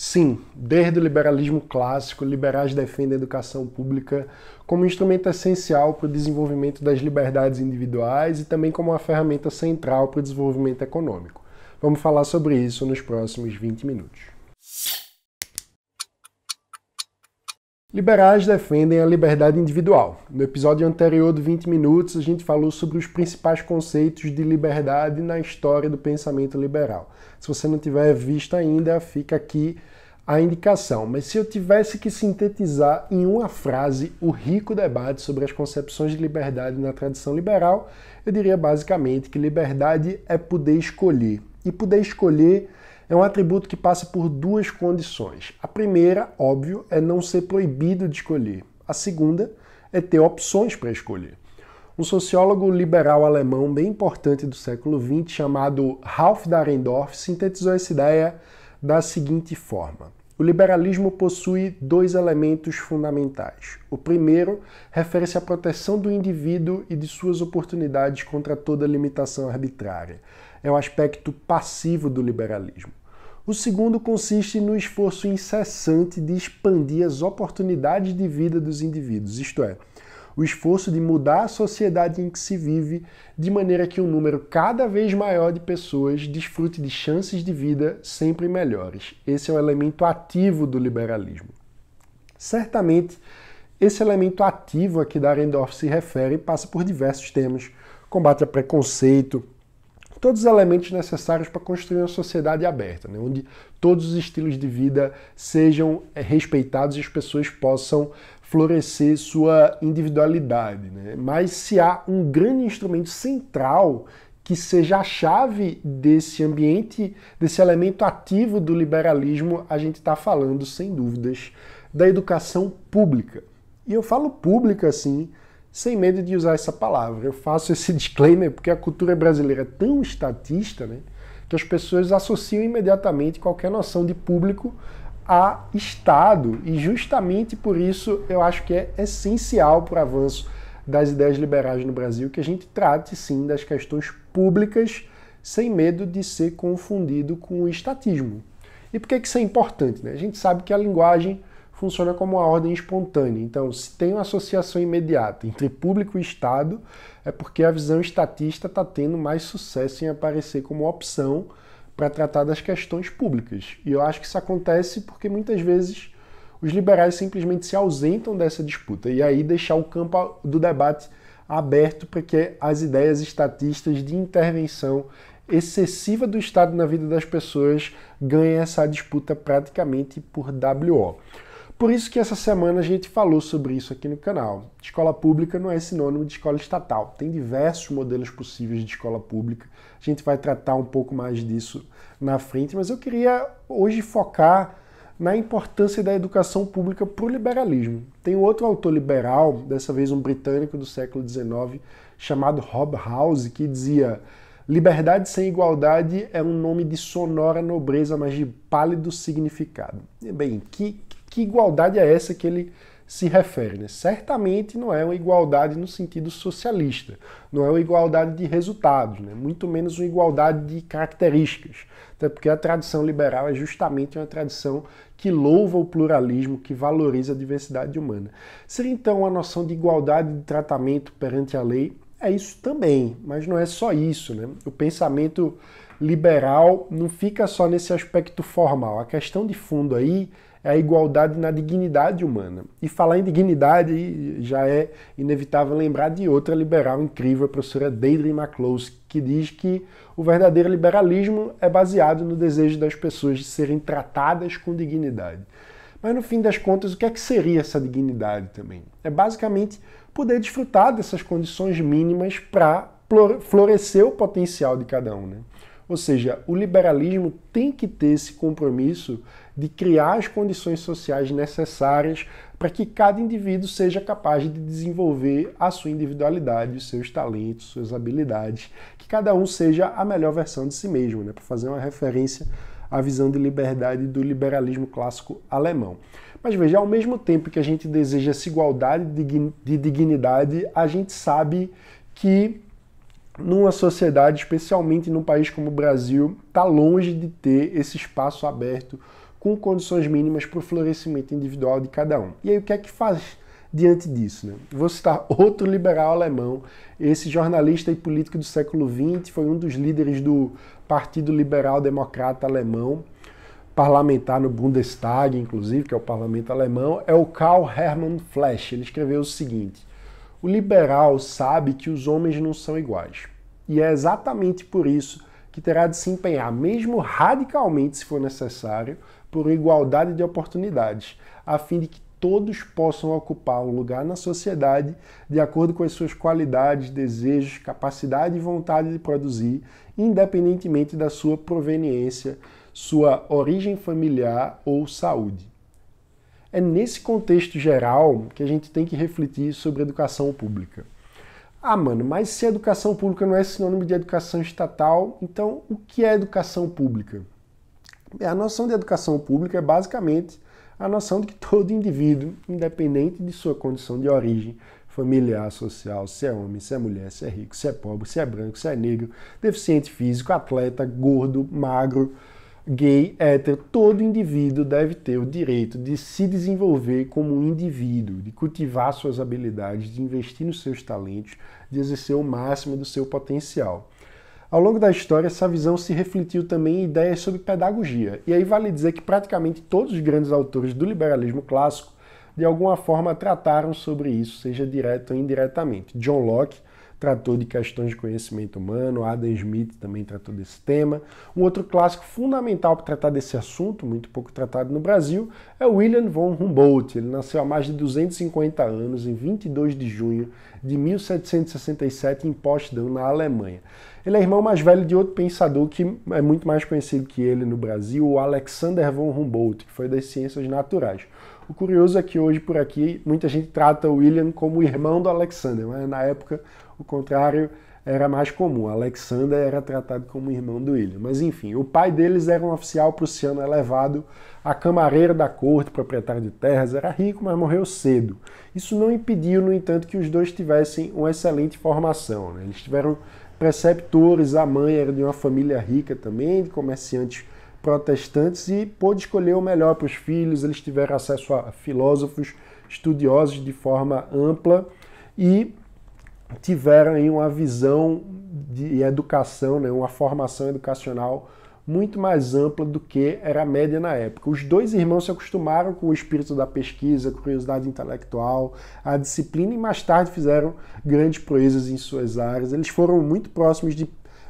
Sim, desde o liberalismo clássico, liberais defendem a educação pública como um instrumento essencial para o desenvolvimento das liberdades individuais e também como uma ferramenta central para o desenvolvimento econômico. Vamos falar sobre isso nos próximos 20 minutos. Liberais defendem a liberdade individual. No episódio anterior do 20 minutos, a gente falou sobre os principais conceitos de liberdade na história do pensamento liberal. Se você não tiver visto ainda, fica aqui a indicação. Mas se eu tivesse que sintetizar em uma frase o rico debate sobre as concepções de liberdade na tradição liberal, eu diria basicamente que liberdade é poder escolher. E poder escolher é um atributo que passa por duas condições. A primeira, óbvio, é não ser proibido de escolher. A segunda é ter opções para escolher. Um sociólogo liberal alemão bem importante do século XX, chamado Ralph Dahrendorf, sintetizou essa ideia da seguinte forma. O liberalismo possui dois elementos fundamentais. O primeiro refere-se à proteção do indivíduo e de suas oportunidades contra toda limitação arbitrária. É o aspecto passivo do liberalismo. O segundo consiste no esforço incessante de expandir as oportunidades de vida dos indivíduos, isto é, o esforço de mudar a sociedade em que se vive de maneira que um número cada vez maior de pessoas desfrute de chances de vida sempre melhores. Esse é o elemento ativo do liberalismo. Certamente, esse elemento ativo a que Dahrendorf se refere passa por diversos temas: combate a preconceito, todos os elementos necessários para construir uma sociedade aberta, né, onde todos os estilos de vida sejam respeitados e as pessoas possam florescer sua individualidade. Né? Mas se há um grande instrumento central que seja a chave desse ambiente, desse elemento ativo do liberalismo, a gente está falando, sem dúvidas, da educação pública. E eu falo pública, assim, sem medo de usar essa palavra. Eu faço esse disclaimer porque a cultura brasileira é tão estatista, né, que as pessoas associam imediatamente qualquer noção de público a Estado. E justamente por isso eu acho que é essencial para o avanço das ideias liberais no Brasil que a gente trate, sim, das questões públicas sem medo de ser confundido com o estatismo. E por que isso é importante? Né? A gente sabe que a linguagem funciona como uma ordem espontânea. Então, se tem uma associação imediata entre público e Estado, é porque a visão estatista está tendo mais sucesso em aparecer como opção para tratar das questões públicas. E eu acho que isso acontece porque muitas vezes os liberais simplesmente se ausentam dessa disputa e aí deixar o campo do debate aberto para que as ideias estatistas de intervenção excessiva do Estado na vida das pessoas ganhem essa disputa praticamente por WO. Por isso que essa semana a gente falou sobre isso aqui no canal. Escola pública não é sinônimo de escola estatal. Tem diversos modelos possíveis de escola pública. A gente vai tratar um pouco mais disso na frente, mas eu queria hoje focar na importância da educação pública para o liberalismo. Tem outro autor liberal, dessa vez um britânico do século XIX, chamado Rob House, que dizia: liberdade sem igualdade é um nome de sonora nobreza, mas de pálido significado. E bem, que igualdade é essa que ele se refere? Né? Certamente não é uma igualdade no sentido socialista, não é uma igualdade de resultados, né? Muito menos uma igualdade de características, até porque a tradição liberal é justamente uma tradição que louva o pluralismo, que valoriza a diversidade humana. Seria então uma noção de igualdade de tratamento perante a lei? É isso também, mas não é só isso. Né? O pensamento liberal não fica só nesse aspecto formal. A questão de fundo aí é a igualdade na dignidade humana. E falar em dignidade já é inevitável lembrar de outra liberal incrível, a professora Deirdre McCloskey, que diz que o verdadeiro liberalismo é baseado no desejo das pessoas de serem tratadas com dignidade. Mas no fim das contas, o que é que seria essa dignidade também? É basicamente poder desfrutar dessas condições mínimas para florescer o potencial de cada um, né? Ou seja, o liberalismo tem que ter esse compromisso de criar as condições sociais necessárias para que cada indivíduo seja capaz de desenvolver a sua individualidade, os seus talentos, suas habilidades, que cada um seja a melhor versão de si mesmo, né? Para fazer uma referência à visão de liberdade do liberalismo clássico alemão. Mas veja, ao mesmo tempo que a gente deseja essa igualdade de dignidade, a gente sabe que numa sociedade, especialmente num país como o Brasil, está longe de ter esse espaço aberto com condições mínimas para o florescimento individual de cada um. E aí o que é que faz diante disso, né? Vou citar outro liberal alemão, esse jornalista e político do século XX, foi um dos líderes do Partido Liberal Democrata Alemão, parlamentar no Bundestag, inclusive, que é o parlamento alemão, é o Karl Hermann Flesch. Ele escreveu o seguinte: o liberal sabe que os homens não são iguais. E é exatamente por isso que terá de se empenhar, mesmo radicalmente se for necessário, por igualdade de oportunidades, a fim de que todos possam ocupar um lugar na sociedade de acordo com as suas qualidades, desejos, capacidade e vontade de produzir, independentemente da sua proveniência, sua origem familiar ou saúde. É nesse contexto geral que a gente tem que refletir sobre educação pública. Ah, mano, mas se a educação pública não é sinônimo de educação estatal, então o que é educação pública? A noção de educação pública é basicamente a noção de que todo indivíduo, independente de sua condição de origem familiar, social, se é homem, se é mulher, se é rico, se é pobre, se é branco, se é negro, deficiente físico, atleta, gordo, magro, gay, hétero, todo indivíduo deve ter o direito de se desenvolver como um indivíduo, de cultivar suas habilidades, de investir nos seus talentos, de exercer o máximo do seu potencial. Ao longo da história, essa visão se refletiu também em ideias sobre pedagogia. E aí vale dizer que praticamente todos os grandes autores do liberalismo clássico, de alguma forma, trataram sobre isso, seja direto ou indiretamente. John Locke tratou de questões de conhecimento humano, Adam Smith também tratou desse tema. Um outro clássico fundamental para tratar desse assunto, muito pouco tratado no Brasil, é Wilhelm von Humboldt. Ele nasceu há mais de 250 anos, em 22 de junho de 1767, em Potsdam, na Alemanha. Ele é irmão mais velho de outro pensador que é muito mais conhecido que ele no Brasil, o Alexander von Humboldt, que foi das ciências naturais. O curioso é que hoje, por aqui, muita gente trata o William como o irmão do Alexander, mas na época o contrário era mais comum. Alexander era tratado como irmão do William. Mas enfim, o pai deles era um oficial prussiano elevado a camareiro da corte, proprietário de terras, era rico, mas morreu cedo. Isso não impediu, no entanto, que os dois tivessem uma excelente formação, né? Eles tiveram preceptores, a mãe era de uma família rica também, de comerciantes protestantes, e pôde escolher o melhor para os filhos. Eles tiveram acesso a filósofos, estudiosos de forma ampla e tiveram aí uma visão de educação, né, uma formação educacional muito mais ampla do que era a média na época. Os dois irmãos se acostumaram com o espírito da pesquisa, a curiosidade intelectual, a disciplina, e mais tarde fizeram grandes proezas em suas áreas. Eles foram muito próximos de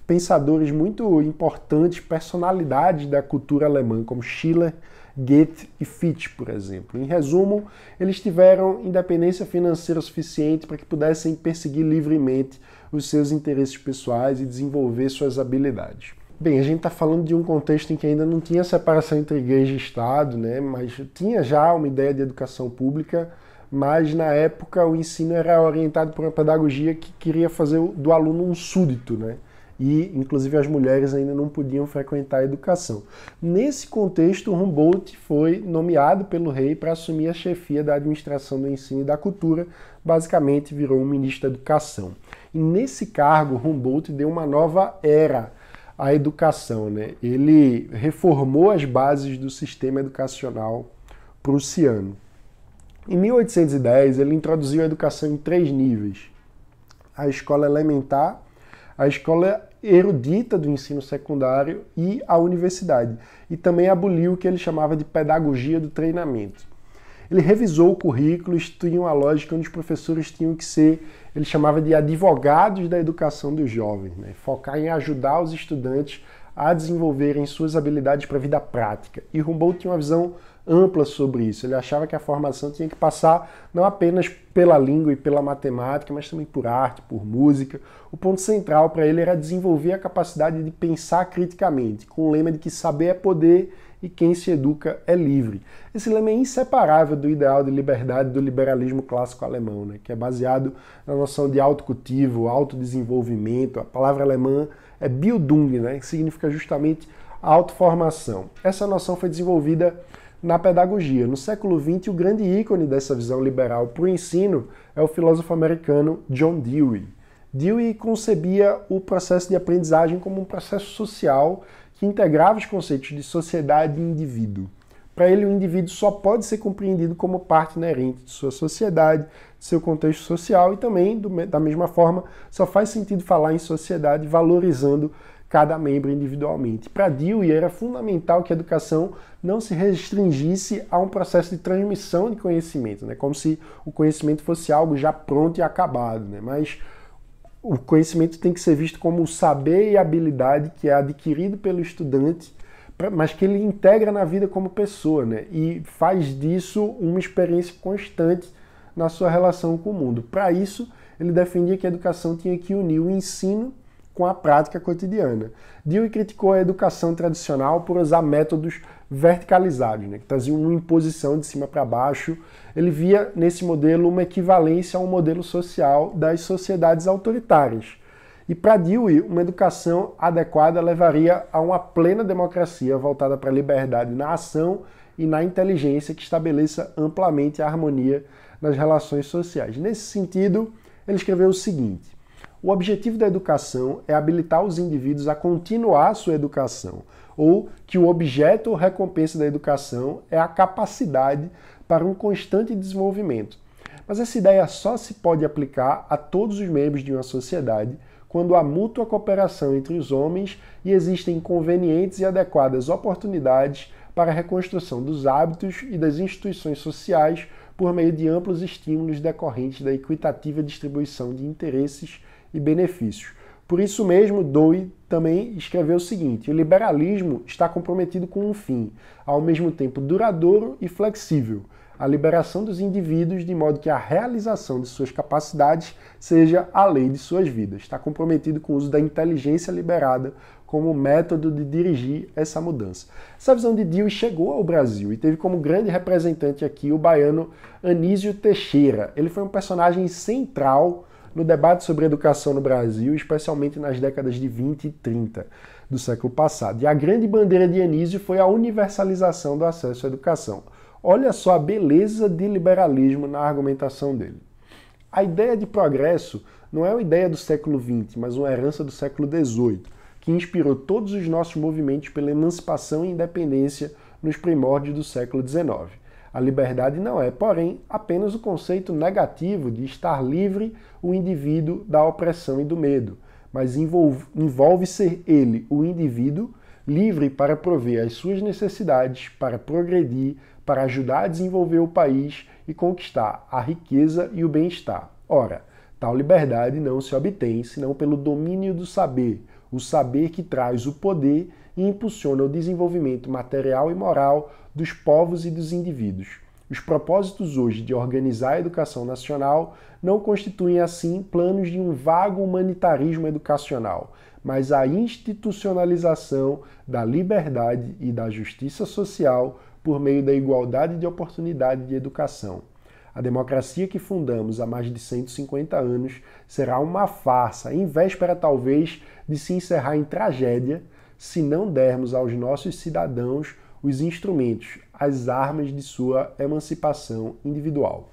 pensadores muito importantes, personalidades da cultura alemã, como Schiller, Goethe e Fichte, por exemplo. Em resumo, eles tiveram independência financeira suficiente para que pudessem perseguir livremente os seus interesses pessoais e desenvolver suas habilidades. Bem, a gente está falando de um contexto em que ainda não tinha separação entre igreja e Estado, né? Mas tinha já uma ideia de educação pública, mas na época o ensino era orientado por uma pedagogia que queria fazer do aluno um súdito, né? E, inclusive, as mulheres ainda não podiam frequentar a educação. Nesse contexto, Humboldt foi nomeado pelo rei para assumir a chefia da administração do ensino e da cultura, basicamente virou um ministro da educação. E nesse cargo, Humboldt deu uma nova era à educação, né? Ele reformou as bases do sistema educacional prussiano. Em 1810, ele introduziu a educação em 3 níveis: a escola elementar, a escola erudita do ensino secundário e a universidade. E também aboliu o que ele chamava de pedagogia do treinamento. Ele revisou o currículo, instituiu uma lógica onde os professores tinham que ser, ele chamava de advogados da educação dos jovens, né? Focar em ajudar os estudantes a desenvolverem suas habilidades para a vida prática. E Humboldt tinha uma visão ampla sobre isso. Ele achava que a formação tinha que passar não apenas pela língua e pela matemática, mas também por arte, por música. O ponto central para ele era desenvolver a capacidade de pensar criticamente, com o lema de que saber é poder e quem se educa é livre. Esse lema é inseparável do ideal de liberdade do liberalismo clássico alemão, né, que é baseado na noção de autocultivo, autodesenvolvimento. A palavra alemã é Bildung, né, que significa justamente autoformação. Essa noção foi desenvolvida na pedagogia. No século XX, o grande ícone dessa visão liberal para o ensino é o filósofo americano John Dewey. Dewey concebia o processo de aprendizagem como um processo social que integrava os conceitos de sociedade e indivíduo. Para ele, o indivíduo só pode ser compreendido como parte inerente de sua sociedade, de seu contexto social e também, da mesma forma, só faz sentido falar em sociedade valorizando cada membro individualmente. Para Dewey, era fundamental que a educação não se restringisse a um processo de transmissão de conhecimento, né? Como se o conhecimento fosse algo já pronto e acabado, né? Mas o conhecimento tem que ser visto como o saber e habilidade que é adquirido pelo estudante, mas que ele integra na vida como pessoa, né? E faz disso uma experiência constante na sua relação com o mundo. Para isso, ele defendia que a educação tinha que unir o ensino com a prática cotidiana. Dewey criticou a educação tradicional por usar métodos verticalizados, né, que traziam uma imposição de cima para baixo. Ele via nesse modelo uma equivalência ao modelo social das sociedades autoritárias. E para Dewey, uma educação adequada levaria a uma plena democracia voltada para a liberdade na ação e na inteligência que estabeleça amplamente a harmonia nas relações sociais. Nesse sentido, ele escreveu o seguinte: o objetivo da educação é habilitar os indivíduos a continuar sua educação, ou que o objeto ou recompensa da educação é a capacidade para um constante desenvolvimento. Mas essa ideia só se pode aplicar a todos os membros de uma sociedade quando há mútua cooperação entre os homens e existem convenientes e adequadas oportunidades para a reconstrução dos hábitos e das instituições sociais por meio de amplos estímulos decorrentes da equitativa distribuição de interesses e benefícios. Por isso mesmo, Dewey também escreveu o seguinte: o liberalismo está comprometido com um fim, ao mesmo tempo duradouro e flexível, a liberação dos indivíduos de modo que a realização de suas capacidades seja a lei de suas vidas. Está comprometido com o uso da inteligência liberada como método de dirigir essa mudança. Essa visão de Dewey chegou ao Brasil e teve como grande representante aqui o baiano Anísio Teixeira. Ele foi um personagem central no debate sobre educação no Brasil, especialmente nas décadas de 20 e 30 do século passado. E a grande bandeira de Anísio foi a universalização do acesso à educação. Olha só a beleza de liberalismo na argumentação dele. A ideia de progresso não é uma ideia do século XX, mas uma herança do século XVIII, que inspirou todos os nossos movimentos pela emancipação e independência nos primórdios do século XIX. A liberdade não é, porém, apenas o conceito negativo de estar livre o indivíduo da opressão e do medo, mas envolve ser ele, o indivíduo, livre para prover as suas necessidades, para progredir, para ajudar a desenvolver o país e conquistar a riqueza e o bem-estar. Ora, tal liberdade não se obtém senão pelo domínio do saber, o saber que traz o poder e impulsiona o desenvolvimento material e moral dos povos e dos indivíduos. Os propósitos hoje de organizar a educação nacional não constituem, assim, planos de um vago humanitarismo educacional, mas a institucionalização da liberdade e da justiça social por meio da igualdade de oportunidade de educação. A democracia que fundamos há mais de 150 anos será uma farsa, em véspera talvez de se encerrar em tragédia, se não dermos aos nossos cidadãos os instrumentos, as armas de sua emancipação individual.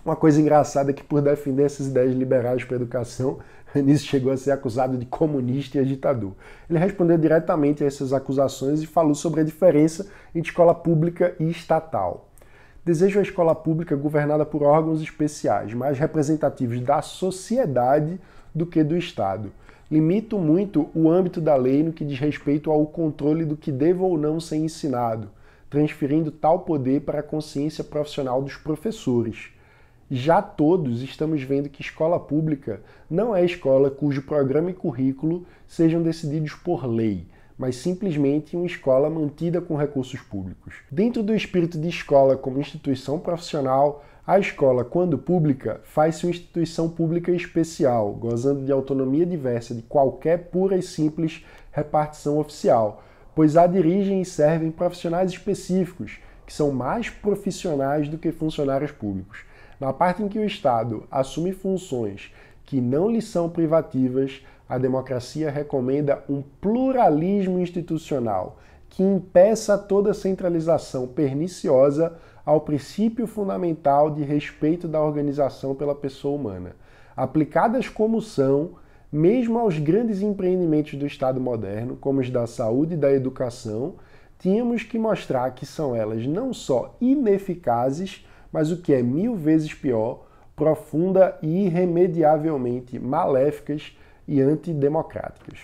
Uma coisa engraçada é que, por defender essas ideias liberais para a educação, Anísio chegou a ser acusado de comunista e agitador. Ele respondeu diretamente a essas acusações e falou sobre a diferença entre escola pública e estatal. Desejo a escola pública governada por órgãos especiais, mais representativos da sociedade do que do Estado. Limito muito o âmbito da lei no que diz respeito ao controle do que deva ou não ser ensinado, transferindo tal poder para a consciência profissional dos professores. Já todos estamos vendo que escola pública não é escola cujo programa e currículo sejam decididos por lei, mas simplesmente uma escola mantida com recursos públicos. Dentro do espírito de escola como instituição profissional, a escola, quando pública, faz-se uma instituição pública especial, gozando de autonomia diversa de qualquer pura e simples repartição oficial, pois a dirigem e servem profissionais específicos, que são mais profissionais do que funcionários públicos. Na parte em que o Estado assume funções que não lhe são privativas, a democracia recomenda um pluralismo institucional que impeça toda centralização perniciosa ao princípio fundamental de respeito da organização pela pessoa humana. Aplicadas como são, mesmo aos grandes empreendimentos do Estado moderno, como os da saúde e da educação, tínhamos que mostrar que são elas não só ineficazes, mas o que é 1000 vezes pior, profunda e irremediavelmente maléficas e antidemocráticas.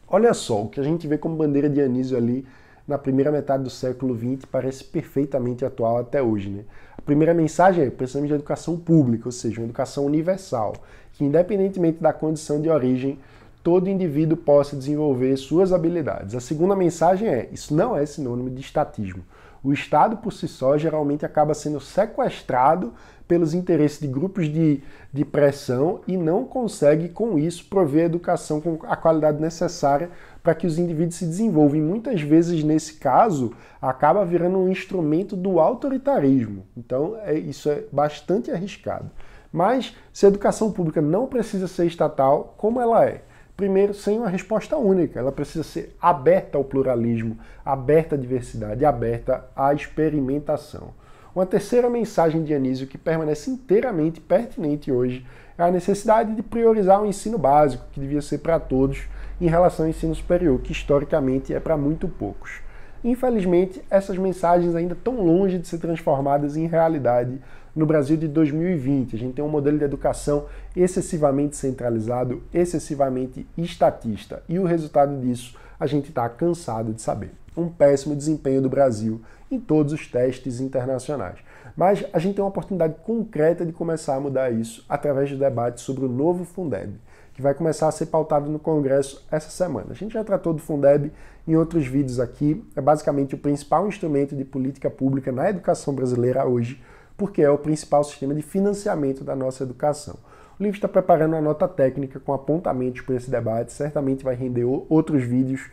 Olha só, o que a gente vê como bandeira de Anísio ali na primeira metade do século XX parece perfeitamente atual até hoje, né? A primeira mensagem é: precisamos de educação pública, ou seja, uma educação universal, que independentemente da condição de origem, todo indivíduo possa desenvolver suas habilidades. A segunda mensagem é: isso não é sinônimo de estatismo. O Estado, por si só, geralmente acaba sendo sequestrado pelos interesses de grupos de pressão e não consegue, com isso, prover a educação com a qualidade necessária para que os indivíduos se desenvolvam. E muitas vezes, nesse caso, acaba virando um instrumento do autoritarismo. Então, isso é bastante arriscado. Mas, se a educação pública não precisa ser estatal, como ela é? Primeiro, sem uma resposta única. Ela precisa ser aberta ao pluralismo, aberta à diversidade, aberta à experimentação. Uma terceira mensagem de Anísio que permanece inteiramente pertinente hoje é a necessidade de priorizar o ensino básico, que devia ser para todos, em relação ao ensino superior, que historicamente é para muito poucos. Infelizmente, essas mensagens ainda estão longe de ser transformadas em realidade no Brasil de 2020. A gente tem um modelo de educação excessivamente centralizado, excessivamente estatista. E o resultado disso a gente está cansado de saber. Um péssimo desempenho do Brasil em todos os testes internacionais. Mas a gente tem uma oportunidade concreta de começar a mudar isso através do debate sobre o novo Fundeb, que vai começar a ser pautado no Congresso essa semana. A gente já tratou do Fundeb em outros vídeos aqui. É basicamente o principal instrumento de política pública na educação brasileira hoje, porque é o principal sistema de financiamento da nossa educação. O livro está preparando uma nota técnica com apontamentos para esse debate, certamente vai render outros vídeos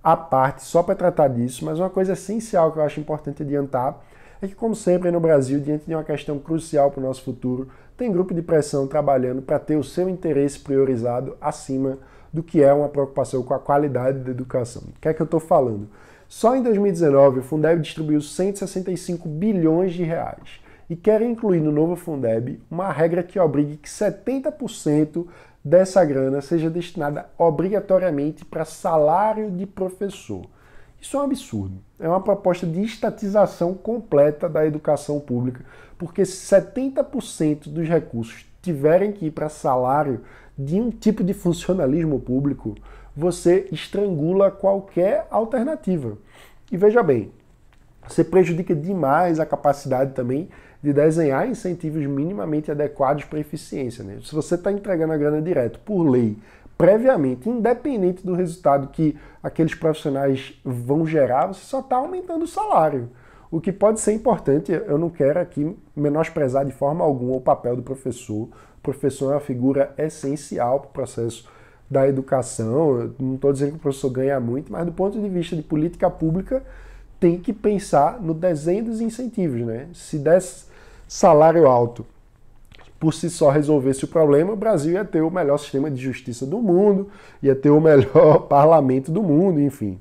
à parte só para tratar disso, mas uma coisa essencial que eu acho importante adiantar é que, como sempre no Brasil, diante de uma questão crucial para o nosso futuro, tem grupo de pressão trabalhando para ter o seu interesse priorizado acima do que é uma preocupação com a qualidade da educação. O que é que eu estou falando? Só em 2019 o Fundeb distribuiu 165 bilhões de reais e quer incluir no novo Fundeb uma regra que obrigue que 70% dessa grana seja destinada obrigatoriamente para salário de professor. Isso é um absurdo. É uma proposta de estatização completa da educação pública, porque se 70% dos recursos tiverem que ir para salário de um tipo de funcionalismo público, você estrangula qualquer alternativa. E veja bem, você prejudica demais a capacidade também de desenhar incentivos minimamente adequados para a eficiência, né? Se você está entregando a grana direto por lei, previamente, independente do resultado que aqueles profissionais vão gerar, você só está aumentando o salário. O que pode ser importante, eu não quero aqui menosprezar de forma alguma o papel do professor. O professor é uma figura essencial para o processo da educação. Eu não estou dizendo que o professor ganha muito, mas do ponto de vista de política pública, tem que pensar no desenho dos incentivos, né? Se desse salário alto por si só resolvesse o problema, o Brasil ia ter o melhor sistema de justiça do mundo, ia ter o melhor parlamento do mundo, enfim.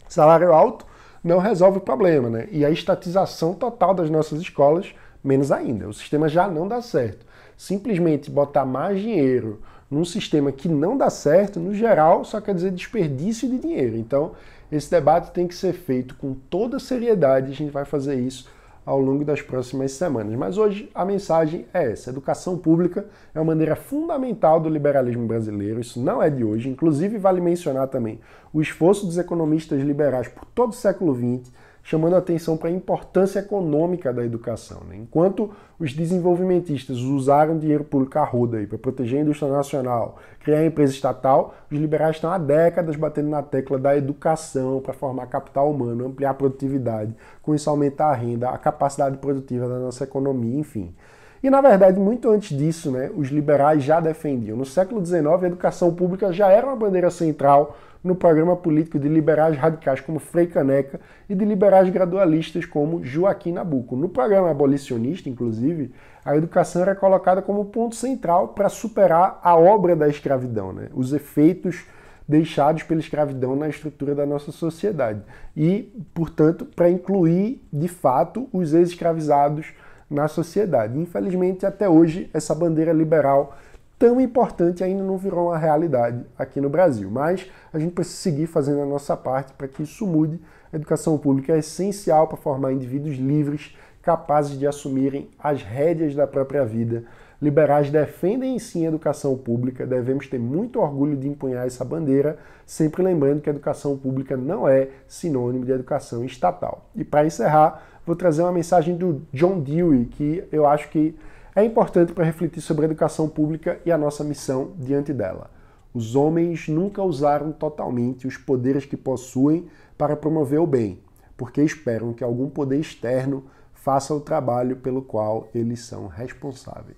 Salário alto não resolve o problema, né? E a estatização total das nossas escolas, menos ainda. O sistema já não dá certo. Simplesmente botar mais dinheiro num sistema que não dá certo, no geral, só quer dizer desperdício de dinheiro. Então, esse debate tem que ser feito com toda seriedade, a gente vai fazer isso ao longo das próximas semanas. Mas hoje a mensagem é essa: a educação pública é uma maneira fundamental do liberalismo brasileiro, isso não é de hoje. Inclusive vale mencionar também o esforço dos economistas liberais por todo o século XX, chamando a atenção para a importância econômica da educação, né? Enquanto os desenvolvimentistas usaram dinheiro público a roda para proteger a indústria nacional, criar a empresa estatal, os liberais estão há décadas batendo na tecla da educação para formar capital humano, ampliar a produtividade, com isso aumentar a renda, a capacidade produtiva da nossa economia, enfim. E, na verdade, muito antes disso, né, os liberais já defendiam. No século XIX, a educação pública já era uma bandeira central no programa político de liberais radicais como Frei Caneca e de liberais gradualistas como Joaquim Nabuco. No programa abolicionista, inclusive, a educação era colocada como ponto central para superar a obra da escravidão, né, os efeitos deixados pela escravidão na estrutura da nossa sociedade. E, portanto, para incluir, de fato, os ex-escravizados na sociedade. Infelizmente, até hoje, essa bandeira liberal tão importante ainda não virou uma realidade aqui no Brasil. Mas a gente precisa seguir fazendo a nossa parte para que isso mude. A educação pública é essencial para formar indivíduos livres, capazes de assumirem as rédeas da própria vida. Liberais defendem sim a educação pública, devemos ter muito orgulho de empunhar essa bandeira, sempre lembrando que a educação pública não é sinônimo de educação estatal. E para encerrar, vou trazer uma mensagem do John Dewey, que eu acho que é importante para refletir sobre a educação pública e a nossa missão diante dela. Os homens nunca usaram totalmente os poderes que possuem para promover o bem, porque esperam que algum poder externo faça o trabalho pelo qual eles são responsáveis.